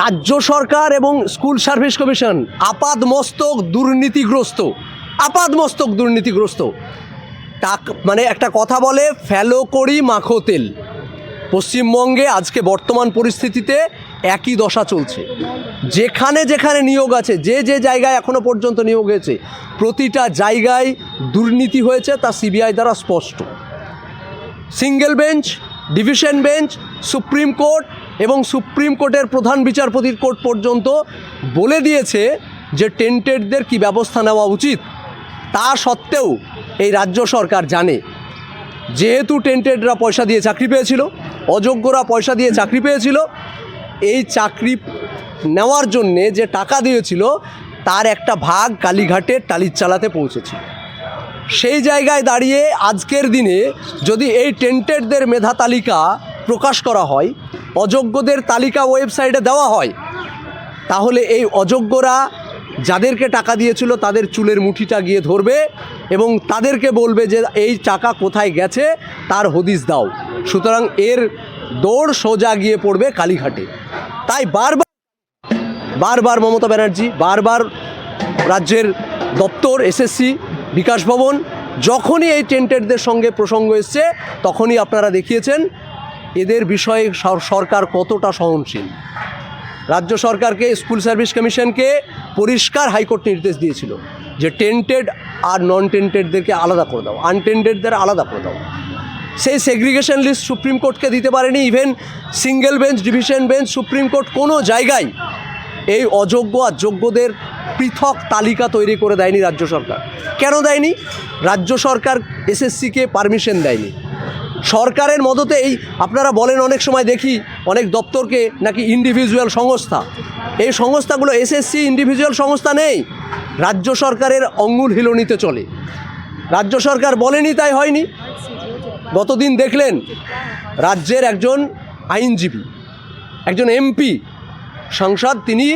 রাজ্য সরকার এবং school service commission আপাদমস্তক দুর্নীতিগ্রস্ত। মানে একটা কথা বলে, ফেলো করি মাখো তেল। পশ্চিমবঙ্গে আজকে বর্তমান পরিস্থিতিতে একই দশা চলছে। যেখানে যেখানে নিয়োগ আছে, যে যে জায়গায় এখনও পর্যন্ত নিয়োগ হয়েছে, প্রতিটা জায়গায় দুর্নীতি হয়েছে, তা সিবিআই দ্বারা স্পষ্ট। Single bench, division bench, supreme court এবং সুপ্রিম কোর্টের প্রধান বিচারপতির কোর্ট পর্যন্ত বলে দিয়েছে যে টেন্টেডদের কী ব্যবস্থা নেওয়া উচিত। তা সত্ত্বেও এই রাজ্য সরকার জানে, যেহেতু টেন্টেডরা পয়সা দিয়ে চাকরি পেয়েছিল, অযোগ্যরা পয়সা দিয়ে চাকরি পেয়েছিল, এই চাকরি নেওয়ার জন্যে যে টাকা দিয়েছিল তার একটা ভাগ কালীঘাটে টালির চালাতে পৌঁছেছিল। সেই জায়গায় দাঁড়িয়ে আজকের দিনে যদি এই টেন্টেডদের মেধা তালিকা প্রকাশ করা হয়, অযোগ্যদের তালিকা ওয়েবসাইটে দেওয়া হয়, তাহলে এই অযোগ্যরা যাদেরকে টাকা দিয়েছিল তাদের চুলের মুঠিটা গিয়ে ধরবে এবং তাদেরকে বলবে যে এই টাকা কোথায় গেছে তার হদিশ দাও। সুতরাং এর দৌড় সোজা গিয়ে পড়বে কালীঘাটে। তাই বারবার মমতা ব্যানার্জি, বারবার রাজ্যের দপ্তর, এসএসসি, বিকাশ ভবন, যখনই এই টেন্টেডদের সঙ্গে প্রসঙ্গ এসছে তখনই আপনারা দেখিয়েছেন এদের বিষয়ে সরকার কতটা সহনশীল। রাজ্য সরকারকে, স্কুল সার্ভিস কমিশনকে পরিষ্কার হাইকোর্ট নির্দেশ দিয়েছিল যে টেন্টেড আর নন টেন্টেডদেরকে আলাদা করে দাও, আনটেন্টেডদের আলাদা করে দাও। সেই সেগ্রিগেশন লিস্ট সুপ্রিম কোর্টকে দিতে পারেনি। Even single bench, division bench, supreme court কোনো জায়গায় এই অযোগ্য আর যোগ্যদের পৃথক তালিকা তৈরি করে দেয়নি রাজ্য সরকার। কেন দেয়নি? রাজ্য সরকার এসএসসিকে পারমিশন দেয়নি। সরকারের মদতে এই আপনারা বলেন, অনেক সময় দেখি অনেক দপ্তরকে নাকি ইন্ডিভিজুয়াল সংস্থা। এই সংস্থাগুলো এসএসসি ইন্ডিভিজুয়াল সংস্থা নেই, রাজ্য সরকারের অঙ্গুল হিলনিতে চলে। রাজ্য সরকার বলেনি তাই হয়নি। গতদিন দেখলেন রাজ্যের একজন আইনজীবী, একজন এমপি সাংসদ, তিনি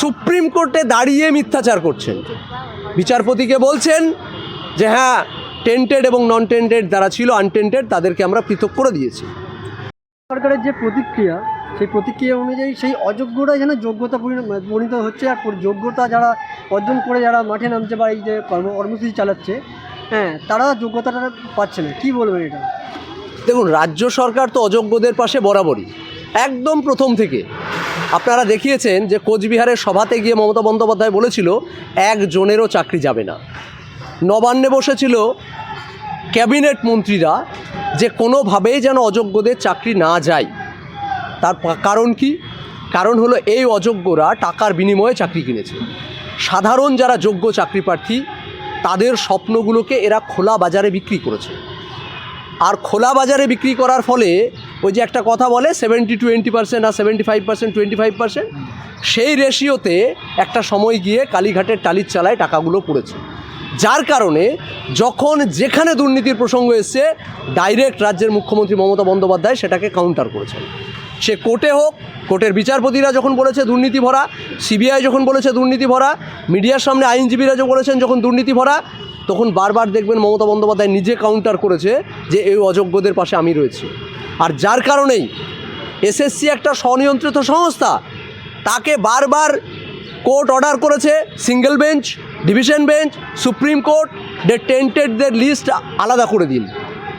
সুপ্রিম কোর্টে দাঁড়িয়ে মিথ্যাচার করছেন। বিচারপতিকে বলছেন যে হ্যাঁ, টেন্টেড এবং নন টেন্টেড যারা ছিল, আনটেন্টেড, তাদেরকে আমরা পৃথক করে দিয়েছি। সরকারের যে প্রতিক্রিয়া, সেই প্রতিক্রিয়া অনুযায়ী সেই অযোগ্যরা যেন যোগ্যতা পরিণত হচ্ছে, আর যোগ্যতা যারা অর্জন করে যারা মাঠে নামছে বা এই যে কর্মসূচি চালাচ্ছে, হ্যাঁ, তারা যোগ্যতাটা পাচ্ছে না। কী বলবেন এটা? দেখুন, রাজ্য সরকার তো অযোগ্যদের পাশে বরাবরই, একদম প্রথম থেকে। আপনারা দেখিয়েছেন যে কোচবিহারের সভাতে গিয়ে মমতা বন্দ্যোপাধ্যায় বলেছিল একজনেরও চাকরি যাবে না। নবান্নে বসেছিল ক্যাবিনেট মন্ত্রীরা যে কোনোভাবেই যেন অযোগ্যদের চাকরি না যায়। তার কারণ কি? কারণ হলো এই অযোগ্যরা টাকার বিনিময়ে চাকরি কিনেছে। সাধারণ যারা যোগ্য চাকরি প্রার্থী তাদের স্বপ্নগুলোকে এরা খোলা বাজারে বিক্রি করেছে। আর খোলা বাজারে বিক্রি করার ফলে ওই যে একটা কথা বলে 70-20% আর 75%-25%, সেই রেশিওতে একটা সময় গিয়ে কালীঘাটের টালির চালায় টাকাগুলো পড়েছে। যার কারণে যখন যেখানে দুর্নীতির প্রসঙ্গ এসছে, ডাইরেক্ট রাজ্যের মুখ্যমন্ত্রী মমতা বন্দ্যোপাধ্যায় সেটাকে কাউন্টার করেছেন। সে কোর্টে হোক, কোর্টের বিচারপতিরা যখন বলেছে দুর্নীতি ভরা, সিবিআই যখন বলেছে দুর্নীতি ভরা, মিডিয়ার সামনে আইনজীবীরা যে বলেছেন যখন দুর্নীতি ভরা, তখন বারবার দেখবেন মমতা বন্দ্যোপাধ্যায় নিজে কাউন্টার করেছে যে এই অযোগ্যদের পাশে আমি রয়েছি। আর যার কারণেই এসএসসি একটা স্বনিয়ন্ত্রিত সংস্থা, তাকে বারবার কোর্ট অর্ডার করেছে single bench, division bench, supreme court যে টেন্টেডদের লিস্ট আলাদা করে দিন।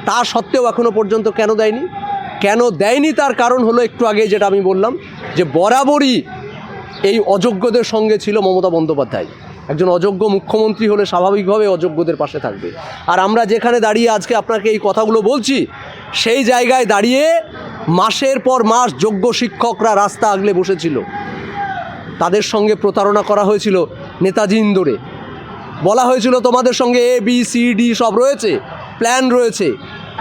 তা সত্ত্বেও এখনও পর্যন্ত কেন দেয়নি তার কারণ হলো একটু আগে যেটা আমি বললাম, যে বরাবরই এই অযোগ্যদের সঙ্গে ছিল মমতা বন্দ্যোপাধ্যায়। একজন অযোগ্য মুখ্যমন্ত্রী হলে স্বাভাবিকভাবে অযোগ্যদের পাশে থাকবে। আর আমরা যেখানে দাঁড়িয়ে আজকে আপনাকে এই কথাগুলো বলছি, সেই জায়গায় দাঁড়িয়ে মাসের পর মাস যোগ্য শিক্ষকরা রাস্তা আগলে বসেছিল। তাদের সঙ্গে প্রতারণা করা হয়েছিল নেতাজি ইন্দোরে। বলা হয়েছিল তোমাদের সঙ্গে ABCD সব রয়েছে, প্ল্যান রয়েছে,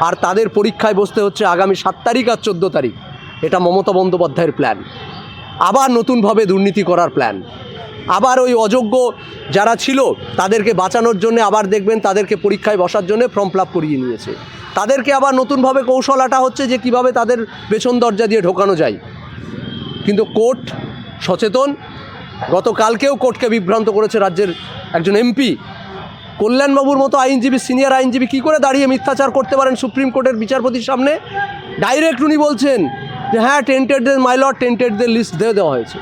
আর তাদের পরীক্ষায় বসতে হচ্ছে আগামী 7 তারিখ আর 14 তারিখ। এটা মমতা বন্দ্যোপাধ্যায়ের প্ল্যান। আবার নতুনভাবে দুর্নীতি করার প্ল্যান। আবার ওই অযোগ্য যারা ছিল তাদেরকে বাঁচানোর জন্য আবার দেখবেন তাদেরকে পরীক্ষায় বসার জন্য ফর্ম ফিল আপ করিয়ে নিয়েছে। তাদেরকে আবার নতুনভাবে কৌশল আটা হচ্ছে যে কিভাবে তাদের পেছন দরজা দিয়ে ঢোকানো যায়। কিন্তু কোর্ট সচেতন। গতকালকেও কোর্টকে বিভ্রান্ত করেছে রাজ্যের একজন এমপি। কল্যাণবাবুর মতো আইনজীবী, সিনিয়র আইনজীবী কী করে দাঁড়িয়ে মিথ্যাচার করতে পারেন সুপ্রিম কোর্টের বিচারপতির সামনে? ডাইরেক্ট উনি বলছেন যে হ্যাঁ টেন্টেডদের মাইলর টেন্টেডদের লিস্ট দেওয়া হয়েছে।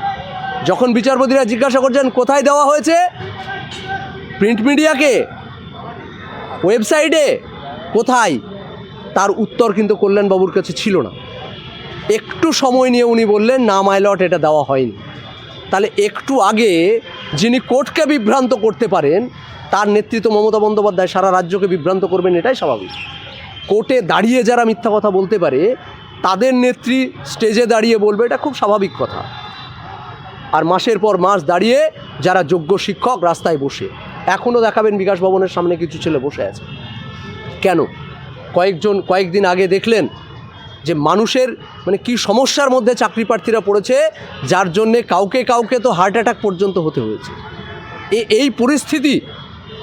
যখন বিচারপতিরা জিজ্ঞাসা করছেন কোথায় দেওয়া হয়েছে, প্রিন্ট মিডিয়াকে, ওয়েবসাইটে, কোথায়, তার উত্তর কিন্তু কল্যাণবাবুর কাছে ছিল না। একটু সময় নিয়ে উনি বললেন না মাইলট এটা দেওয়া হয়নি। তাহলে একটু আগে যিনি কোর্টকে বিভ্রান্ত করতে পারেন তার নেতৃত্ব মমতা বন্দ্যোপাধ্যায় সারা রাজ্যকে বিভ্রান্ত করবেন, এটাই স্বাভাবিক। কোর্টে দাঁড়িয়ে যারা মিথ্যা কথা বলতে পারে তাদের নেত্রী স্টেজে দাঁড়িয়ে বলবে, এটা খুব স্বাভাবিক কথা। আর মাসের পর মাস দাঁড়িয়ে যারা যোগ্য শিক্ষক রাস্তায় বসে, এখনও দেখাবেন বিকাশ ভবনের সামনে কিছু ছেলে বসে আছে। কেন? কয়েকদিন আগে দেখলেন যে মানুষের মানে কি সমস্যার মধ্যে চাকরি প্রার্থীরা পড়েছে, যার জন্যে কাউকে তো হার্ট অ্যাটাক পর্যন্ত হতে হয়েছে। এই পরিস্থিতি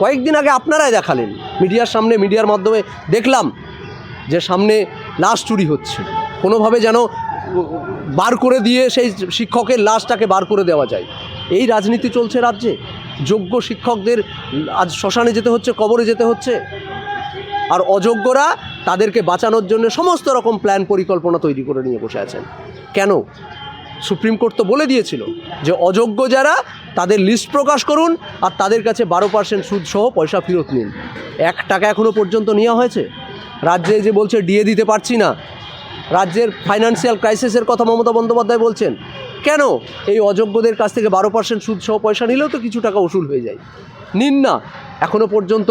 কয়েকদিন আগে আপনারাই দেখালেন মিডিয়ার সামনে, মিডিয়ার মাধ্যমে দেখলাম যে সামনে লাশ চুরি হচ্ছে, কোনোভাবে যেন বার করে দিয়ে সেই শিক্ষকের লাশটাকে বার করে দেওয়া যায়। এই রাজনীতি চলছে রাজ্যে। যোগ্য শিক্ষকদের আজ শ্মশানে যেতে হচ্ছে, কবরে যেতে হচ্ছে, আর অযোগ্যরা তাদেরকে বাঁচানোর জন্য সমস্ত রকম প্ল্যান পরিকল্পনা তৈরি করে নিয়ে বসে আছেন। কেন? সুপ্রিম কোর্ট তো বলে দিয়েছিল যে অযোগ্য যারা তাদের লিস্ট প্রকাশ করুন আর তাদের কাছে 12% সুদ সহ পয়সা ফেরত নিন। 1 টাকা এখনও পর্যন্ত নেওয়া হয়েছে? রাজ্যে যে বলছে ডিএ দিতে পারছি না, রাজ্যের ফাইন্যান্সিয়াল ক্রাইসিসের কথা মমতা বন্দ্যোপাধ্যায় বলছেন, কেন এই অযোগ্যদের কাছ থেকে 12% সুদ সহ পয়সা নিলেও তো কিছু টাকা উসুল হয়ে যায়, নিন না। এখনও পর্যন্ত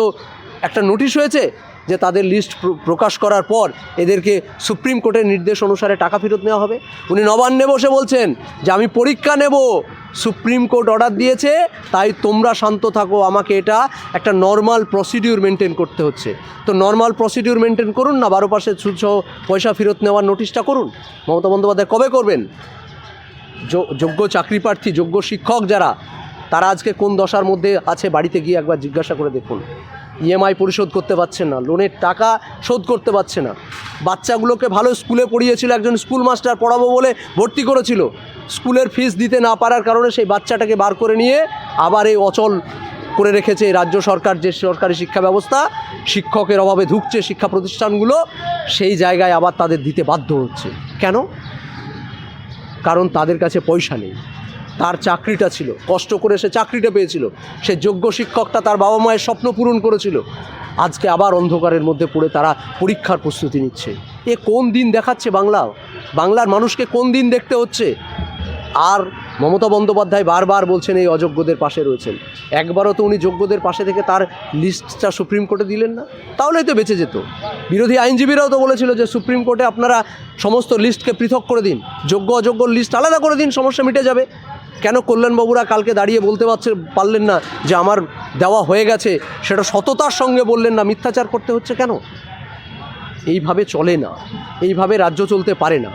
একটা নোটিশ হয়েছে যে তাদের লিস্ট প্রকাশ করার পর এদেরকে সুপ্রিম কোর্টের নির্দেশ অনুসারে টাকা ফেরত নেওয়া হবে। উনি নবান্নে বসে বলছেন যে আমি পরীক্ষা নেব, সুপ্রিম কোর্ট অর্ডার দিয়েছে, তাই তোমরা শান্ত থাকো, আমাকে এটা একটা নর্মাল প্রসিডিউর মেনটেন করতে হচ্ছে। তো নর্মাল প্রসিডিউর মেনটেন করুন না, 12% সুদ সহ পয়সা ফেরত নেওয়ার নোটিশটা করুন। মমতা বন্দ্যোপাধ্যায় কবে করবেন? যোগ্য চাকরি প্রার্থী, যোগ্য শিক্ষক যারা, তারা আজকে কোন দশার মধ্যে আছে বাড়িতে গিয়ে একবার জিজ্ঞাসা করে দেখুন। ইএমআই পরিশোধ করতে পারছেন না, লোনের টাকা শোধ করতে পারছে না। বাচ্চাগুলোকে ভালো স্কুলে পড়িয়েছিল, একজন স্কুল মাস্টার পড়াবো বলে ভর্তি করেছিল, স্কুলের ফিস দিতে না পারার কারণে সেই বাচ্চাটাকে বার করে নিয়ে আবার এই অচল করে রেখেছে রাজ্য সরকার। যে সরকারি শিক্ষা ব্যবস্থা, শিক্ষকের অভাবে ধুঁকছে শিক্ষা প্রতিষ্ঠানগুলো, সেই জায়গায় আবার তাদের দিতে বাধ্য হচ্ছে। কেন? কারণ তাদের কাছে পয়সা নেই। তার চাকরিটা ছিল, কষ্ট করে সে চাকরিটা পেয়েছিল, সে যোগ্য শিক্ষকটা তার বাবা মায়ের স্বপ্ন পূরণ করেছিল। আজকে আবার অন্ধকারের মধ্যে পড়ে তারা পরীক্ষার প্রস্তুতি নিচ্ছে। এ কোন দিন দেখাচ্ছে বাংলার মানুষকে কোন দিন দেখতে হচ্ছে? আর মমতা বন্দ্যোপাধ্যায় বারবার বলছেন এই অযোগ্যদের পাশে রয়েছেন। একবারও তো উনি যোগ্যদের পাশে থেকে তার লিস্টটা সুপ্রিম কোর্টে দিলেন না, তাহলেই তো বেঁচে যেত। বিরোধী আইনজীবীরাও তো বলেছিল যে সুপ্রিম কোর্টে আপনারা সমস্ত লিস্টকে পৃথক করে দিন, যোগ্য অযোগ্য লিস্ট আলাদা করে দিন, সমস্যা মিটে যাবে। কেন কল্যাণবাবুরা কালকে দাঁড়িয়ে বলতে পারলেন না যে আমার দেওয়া হয়ে গেছে, সেটা সততার সঙ্গে বললেন না, মিথ্যাচার করতে হচ্ছে কেন? এইভাবে চলে না, এইভাবে রাজ্য চলতে পারে না।